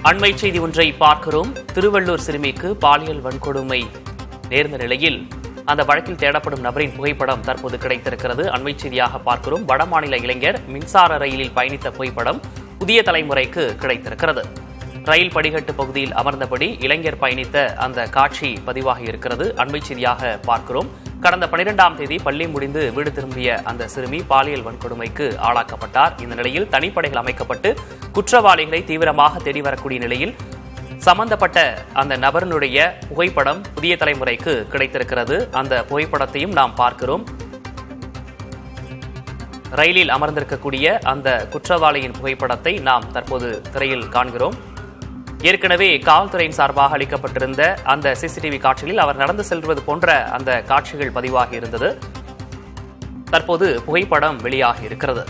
அண்மை செய்தி ஒன்றை பார்க்கிறோம். திருவள்ளூர் சிறுமிக்கு பாலியல் வன்கொடுமை நேர்ந்த நிலையில் அந்த வழக்கில் தேடப்படும் நபரின் புகைப்படம் தற்போது கிடைத்திருக்கிறது. அண்மை செய்தியாக பார்க்கிறோம். வடமாநில இளைஞர் மின்சார ரயிலில் பயணித்த புகைப்படம் புதிய தலைமுறைக்கு கிடைத்திருக்கிறது. ரயில் படிக்கட்டு பகுதியில் அமர்ந்தபடி இளைஞர் பயணித்த அந்த காட்சி பதிவாகி இருக்கிறது. அண்மை செய்தியாக பார்க்கிறோம். கடந்த 12ஆம் தேதி பள்ளி முடிந்து வீடு திரும்பிய அந்த சிறுமி பாலியல் வன்கொடுமைக்கு ஆளாக்கப்பட்டார். இந்த நிலையில் தனிப்படைகள் அமைக்கப்பட்டு குற்றவாளிகளை தீவிரமாக தேடி வரக்கூடிய நிலையில் சம்பந்தப்பட்ட அந்த நபரினுடைய புகைப்படம் புதிய தலைமுறைக்கு கிடைத்திருக்கிறது. அந்த புகைப்படத்தையும் நாம் பார்க்கிறோம். ரயிலில் அமர்ந்திருக்கக்கூடிய அந்த குற்றவாளியின் புகைப்படத்தை நாம் தற்போது திரையில் காண்கிறோம். ஏற்கனவே காவல்துறையின் சார்பாக அளிக்கப்பட்டிருந்த அந்த சிசிடிவி காட்சிகளில் அவர் நடந்து செல்வது போன்ற அந்த காட்சிகள் பதிவாகி இருந்தது. தற்போது புகைப்படம் வெளியாகி இருக்கிறது.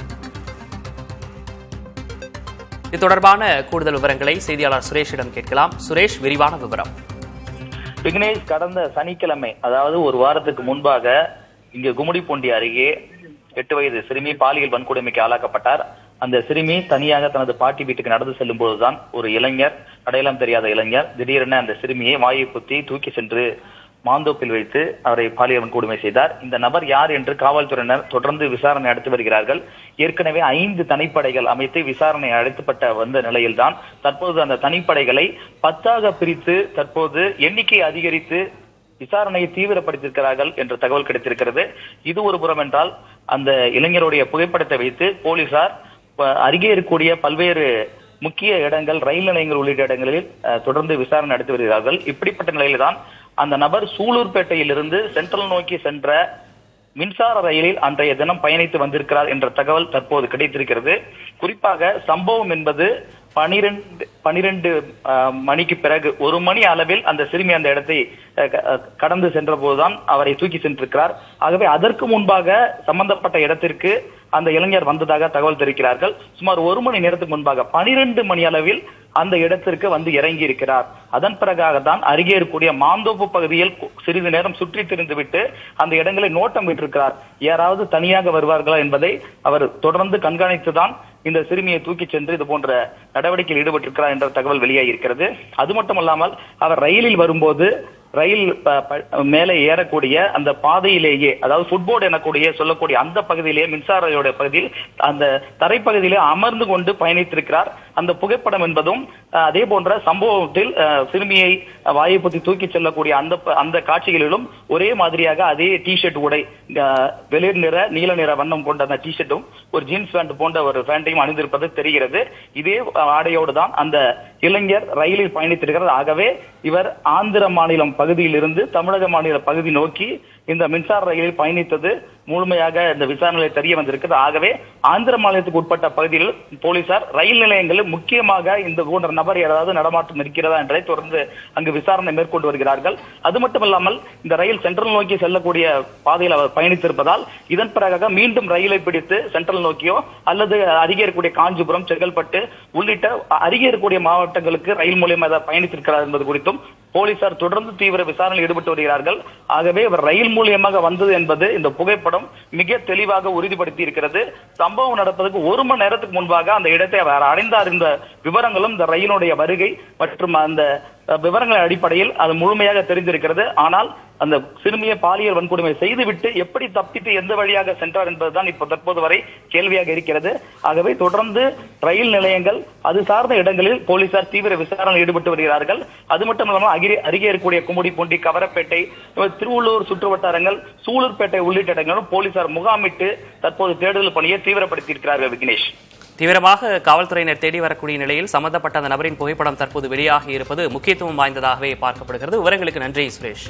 இது தொடர்பான கூடுதல் விவரங்களை செய்தியாளர் சுரேஷிடம் கேட்கலாம். சுரேஷ், விரிவான விவரம். விக்னேஷ், கடந்த சனிக்கிழமை, அதாவது ஒரு வாரத்துக்கு முன்பாக இங்கு கும்மிடிப்பூண்டி அருகே 8 வயது சிறுமி பாலியல் வன்கொடுமைக்கு ஆளாக்கப்பட்டார். அந்த சிறுமி தனியாக தனது பாட்டி வீட்டுக்கு நடந்து செல்லும் போதுதான் ஒரு இளைஞர், அடையாளம் தெரியாத இளைஞர், திடீரென அந்த சிறுமியை வாயை குத்தி தூக்கி சென்று மாந்தோப்பில் வைத்து அவரை பாலியல் வன்கொடுமை செய்தார். இந்த நபர் யார் என்று காவல்துறையினர் தொடர்ந்து விசாரணை நடத்தி வருகிறார்கள். ஏற்கனவே 5 தனிப்படைகள் அமைத்து விசாரணை அழைக்கப்பட்ட வந்த நிலையில்தான் தற்போது அந்த தனிப்படைகளை 10ஆக பிரித்து தற்போது எண்ணிக்கை அதிகரித்து விசாரணையை தீவிரப்படுத்தியிருக்கிறார்கள் என்ற தகவல் கிடைத்திருக்கிறது. இது ஒரு புறம் என்றால், அந்த இளைஞருடைய புகைப்படத்தை வைத்து போலீசார் அருகே இருக்கக்கூடிய பல்வேறு முக்கிய இடங்கள், ரயில் நிலையங்கள் உள்ளிட்ட இடங்களில் தொடர்ந்து விசாரணை நடத்தி வருகிறார்கள். இப்படிப்பட்ட நிலையில்தான் அந்த நபர் சூலூர்பேட்டையிலிருந்து சென்ட்ரல் நோக்கி சென்ற மின்சார ரயிலில் அன்றைய தினம் பயணித்து வந்திருக்கிறார் என்ற தகவல் தற்போது கிடைத்திருக்கிறது. குறிப்பாக சம்பவம் என்பது 12 மணிக்கு பிறகு 1 மணி அளவில் அந்த சிறுமி அந்த இடத்தை கடந்து சென்ற போதுதான் அவரை தூக்கி சென்றிருக்கிறார். ஆகவே அதற்கு முன்பாக சம்பந்தப்பட்ட இடத்திற்கு அந்த இளைஞர் வந்ததாக தகவல் தெரிவிக்கிறார்கள். சுமார் 1 மணி நேரத்துக்கு முன்பாக 12 மணி அளவில் அந்த இடத்திற்கு வந்து இறங்கி இருக்கிறார். அதன் பிறகாக தான் அருகே இருக்கக்கூடிய மாந்தோப்பு பகுதியில் சிறிது நேரம் சுற்றி திரிந்துவிட்டு அந்த இடங்களை நோட்டம் விட்டிருக்கிறார். யாராவது தனியாக வருவார்களா என்பதை அவர் தொடர்ந்து கண்காணித்துதான் இந்த சிறுமியை தூக்கி சென்று இது போன்ற நடவடிக்கையில் ஈடுபட்டிருக்கிறார் என்ற தகவல் வெளியாகி இருக்கிறது. அது மட்டுமல்லாமல் அவர் ரயிலில் வரும்போது ரயில் மேலே ஏறக்கூடிய அந்த பாதையிலேயே, அதாவது ஃபுட்போர்டு எனக்கூடிய சொல்லக்கூடிய அந்த பகுதியிலேயே, மின்சார ரயிலுடைய பகுதியில் அந்த தரைப்பகுதியிலே அமர்ந்து கொண்டு பயணித்திருக்கிறார். அந்த புகைப்படம் என்பதும் அதே போன்ற சம்பவத்தில் சிறுமியை வாயை பொத்தி தூக்கி செல்லக்கூடிய அந்த காட்சிகளிலும் ஒரே மாதிரியாக அதே டிஷர்ட் உடை, வெளிர் நிற நீல நிற வண்ணம் கொண்ட அந்த டிஷர்ட்டும் ஒரு ஜீன்ஸ் பேண்ட் போன்ற ஒரு பேண்டையும் அணிந்திருப்பது தெரிகிறது. இதே ஆடையோடு தான் அந்த இளைஞர் ரயிலில் பயணித்திருக்கிறார். ஆகவே இவர் ஆந்திர மாநிலம் பகுதியில் இருந்து தமிழக மாநில பகுதி நோக்கி இந்த மின்சார ரயிலில் பயணித்தது முழுமையாக இந்த விசாரணையில் தெரிய வந்திருக்கிறது. ஆகவே ஆந்திர மாநிலத்துக்கு உட்பட்ட பகுதியில் போலீசார் ரயில் நிலையங்களில் முக்கியமாக இந்த போன்ற நபர் ஏதாவது நடமாட்டம் இருக்கிறதா என்றதை தொடர்ந்து அங்கு விசாரணை மேற்கொண்டு வருகிறார்கள். அது மட்டுமல்லாமல் இந்த ரயில் சென்ட்ரல் நோக்கி செல்லக்கூடிய பாதையில் அவர் பயணித்திருப்பதால் இதன் பிறகாக மீண்டும் ரயிலை பிடித்து சென்ட்ரல் நோக்கியோ அல்லது அருகே இருக்கக்கூடிய காஞ்சிபுரம், செங்கல்பட்டு உள்ளிட்ட அருகே இருக்கக்கூடிய மாவட்டங்களுக்கு ரயில் மூலியமாக பயணித்திருக்கிறார் என்பது குறித்தும் போலீசார் தொடர்ந்து தீவிர விசாரணையில் ஈடுபட்டு வருகிறார்கள். ஆகவே அவர் ரயில் மூலியமாக வந்தது என்பது இந்த புகைப்படம் மிக தெளிவாக உறுதிப்படுத்தி இருக்கிறது. சம்பவம் நடப்பதற்கு 1 மணி நேரத்துக்கு முன்பாக அந்த இடத்தை அவர் அடைந்தார் என்ற விவரங்களும் இந்த ரயிலுடைய வருகை மற்றும் அந்த விவரங்களின் அடிப்படையில் அது முழுமையாக தெரிந்திருக்கிறது. ஆனால் அந்த சிறுமியை பாலியல் வன்கொடுமை செய்துவிட்டு எப்படி தப்பித்து எந்த வழியாக சென்றார் என்பதுதான் இப்போ தற்போது வரை கேள்வியாக இருக்கிறது. ஆகவே தொடர்ந்து ரயில் நிலையங்கள், அது சார்ந்த இடங்களில் போலீசார் தீவிர விசாரணை ஈடுபட்டு வருகிறார்கள். அது மட்டும் இல்லாமல் அருகே இருக்கக்கூடிய கும்மிடிப்பூண்டி, கவரப்பேட்டை, திருவள்ளூர் சுற்றுவட்டாரங்கள், சூலூர்பேட்டை உள்ளிட்ட இடங்களும் போலீசார் முகாமிட்டு தற்போது தேடுதல் பணியை தீவிரப்படுத்தி இருக்கிறார்கள். விக்னேஷ், தீவிரமாக காவல்துறையினர் தேடி வரக்கூடிய நிலையில் சம்பந்தப்பட்ட அந்த நபரின் புகைப்படம் தற்போது வெளியாகி இருப்பது முக்கியத்துவம் வாய்ந்ததாகவே பார்க்கப்படுகிறது. விவரங்களுக்கு நன்றி சுரேஷ்.